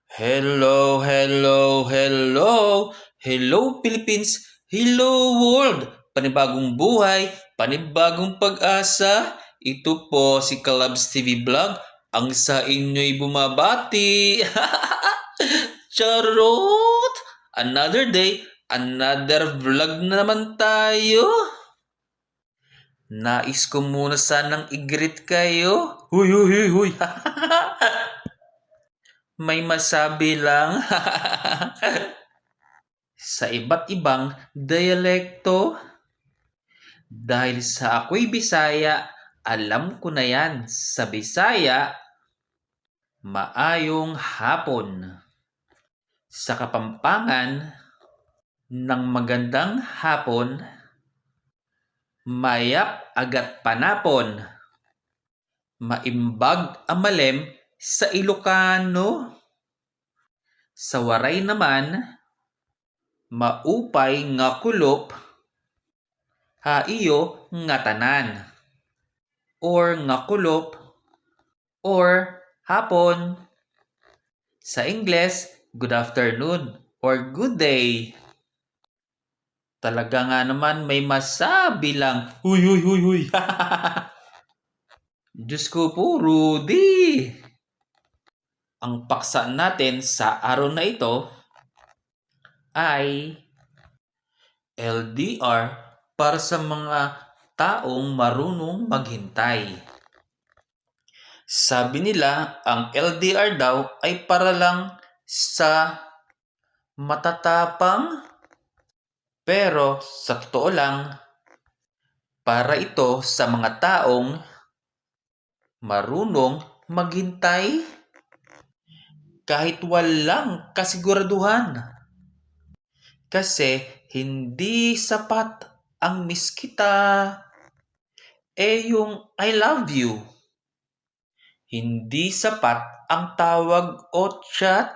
Hello, hello, hello! Hello Philippines! Hello world! Panibagong buhay, panibagong pag-asa. Ito po si Kalabs TV Vlog, ang sa inyo'y bumabati. Charot! Another day, another vlog na naman tayo. Nais ko muna sanang i-greet kayo. Huy, huy, huy, huy. May masabi lang. Sa iba't ibang dialekto. Dahil sa ako'y Bisaya, alam ko na yan. Sa Bisaya, maayong hapon. Sa Kapampangan, ng magandang hapon, mayap agat panapon. Maimbag amalem sa Ilocano. Sa Waray naman, maupay nga kulop, haiyo nga tanan, or nga kulop, or hapon. Sa Ingles, good afternoon or good day. Talaga nga naman may masabi lang. Huy, huy, huy, huy. Diyos ko po, Rudy. Ang paksa natin sa araw na ito ay LDR para sa mga taong marunong maghintay. Sabi nila, ang LDR daw ay para lang sa matatapang, pero sa totoo lang, para ito sa mga taong marunong maghintay kahit walang kasiguraduhan. Kasi hindi sapat ang miss kita, yung I love you. Hindi sapat ang tawag o chat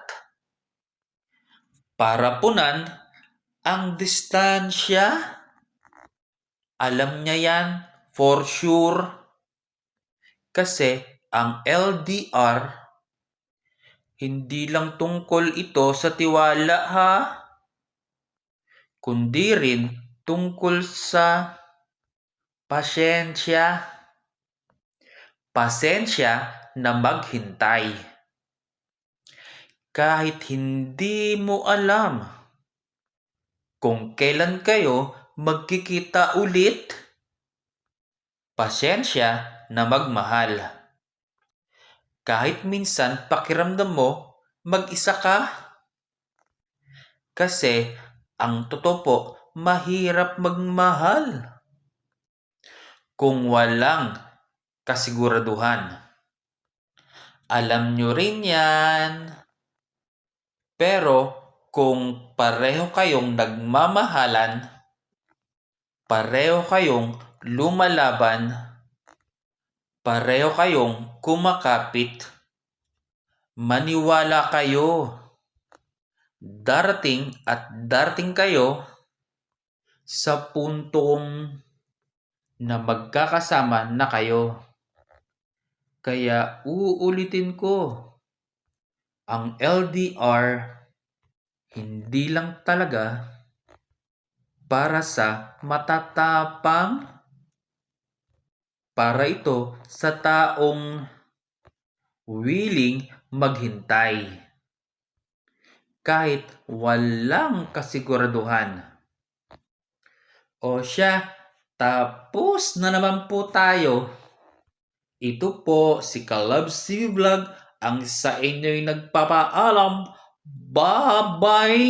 para punan ang distansya. Alam niya yan for sure. Kasi ang LDR, hindi lang tungkol ito sa tiwala ha, kundi rin tungkol sa pasensya. Pasensya na maghintay. Kahit hindi mo alam kung kailan kayo magkikita ulit, pasensya na magmahal. Kahit minsan pakiramdam mo mag-isa ka. Kasi ang totoo po, mahirap magmahal kung walang kasiguraduhan. Alam nyo rin yan. Pero kung pareho kayong nagmamahalan, pareho kayong lumalaban, pareho kayong kumakapit, maniwala kayo. Darating at darating kayo sa puntong na magkakasama na kayo. Kaya uulitin ko, ang LDR hindi lang talaga para sa matatapang, para ito sa taong willing maghintay kahit walang kasiguraduhan. O siya, tapos na naman po tayo. Ito po si Kalabs TV Vlog, ang sa inyo'y nagpapaalam. Bye-bye!